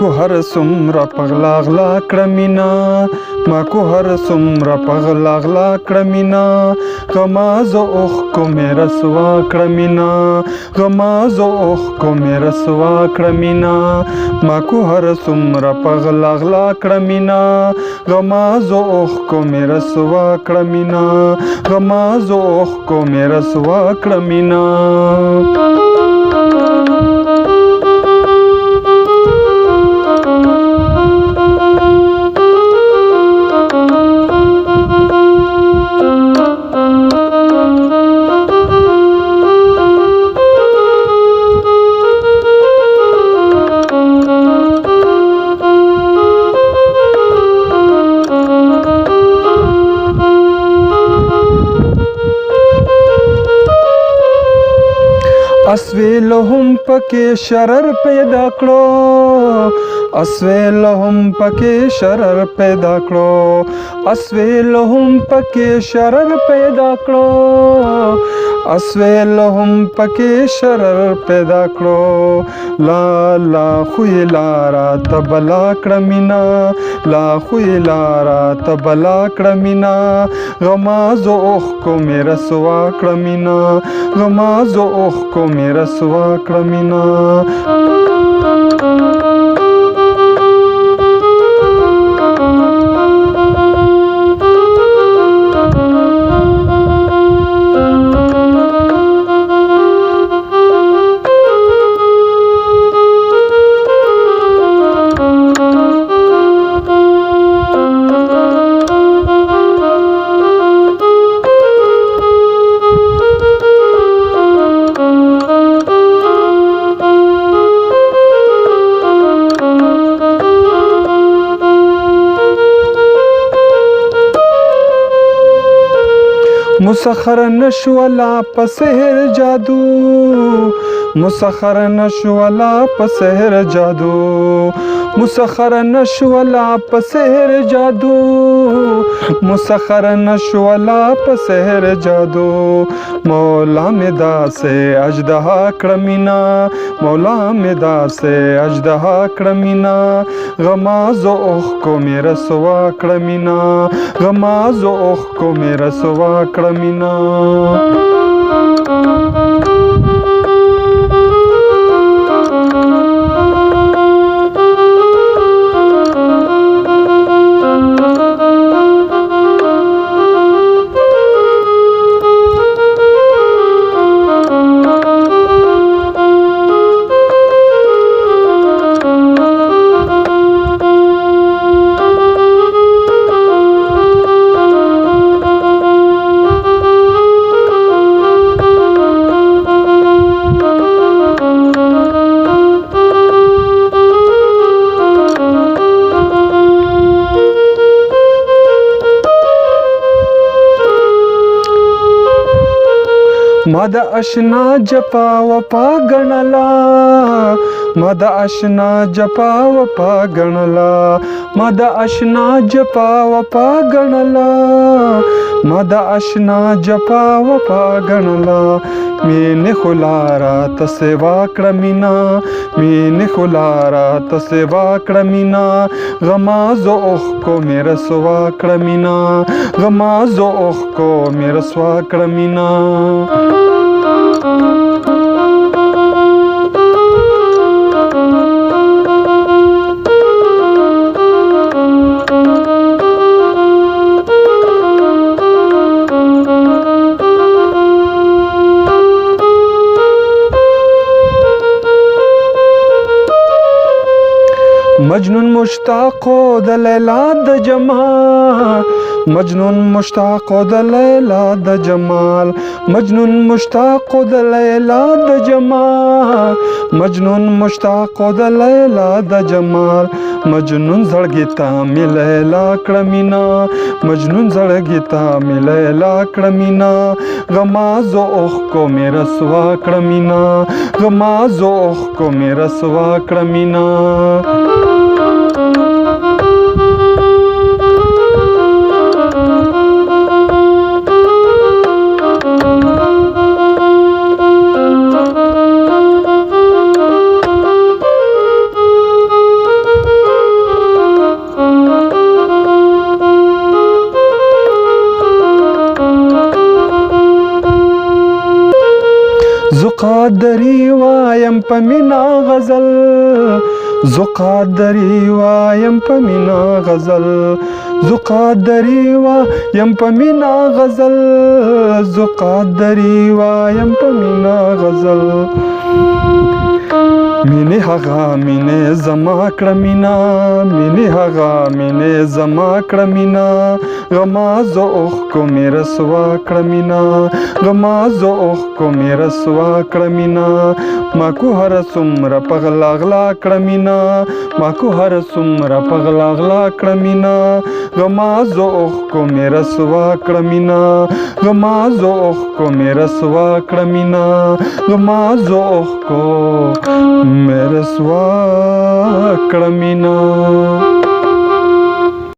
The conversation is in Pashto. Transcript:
کو هر څومره پغلا غلا کړه مینا ما کو هر څومره پغلا غلا کړه مینا غما زه اوخ کو مې رسوا کړه مینا غما زه اوخ کو مې رسوا کړه مینا ما کو هر څومره پغلا غلا کړه مینا غما زه اوخ کو مې رسوا کړه مینا غما زه اوخ کو مې رسوا کړه مینا اسویلهم پکې شرر پیدا کړو اسویلهم پکې شرر پیدا کړو اسویلهم پکې شرر پیدا کړو اسویلهم پکې شرر پیدا کړو لا لا خوی لارا تبلا کړه مینا لا خوی لارا تبلا کړه مینا غمازو اوخ کو مې رسوا کړه مینا غمازو اوخ کو مې رسوا کړه مینا مسخر نشولا په سحر جادو مسخر نشولا په سحر جادو مسخر نشولا په سحر جادو مسخر نشولا په سحر جادو مولا مدا سے اجدہا کړمینا مولا مدا سے اجدہا کړمینا غمازو اوخ کو مې رسوا کړمینا غمازو اوخ کو مې رسوا کړمینا مد اشنا جپا وپا گنلا مد اشنا جپا وپا گنلا مد اشنا جپا وپا گنلا مد اشنا جپا وپا گنلا مین خلارا تسوا کړمینا مین خلارا تسوا کړمینا غمازو اوخ کو مې رسوا کړمینا غمازو اوخ کو مې رسوا کړمینا مجنون مشتاق د لیلا د جمال مجنون مشتاق د لیلا د جمال مجنون مشتاق د لیلا د جمال مجنون مشتاق د لیلا د جمال مجنون زړګیتا می لیلا کړمینا مجنون زړګیتا می لیلا کړمینا غمازو اوخ کو مې رسوا کړمینا غمازو اوخ کو مې رسوا کړمینا قادری وایم په مینا غزل زو قادری وایم په مینا غزل زو قادری وایم په مینا غزل زو قادری وایم په مینا غزل مینه هغه مینه زما کړه مینا مینه هغه مینه زما کړه مینا غما زو اوخ کو مې رسوا کړه مینا غما زو اوخ کو مې رسوا کړه مینا ما کو هر څومره پغلا غلا کړه مینا ما کو هر څومره پغلا غلا کړه مینا غما زو اوخ کو مې رسوا کړه مینا غما زو اوخ کو مې رسوا کړه مینا غما زو اوخ کو مې رسوا کړه مینا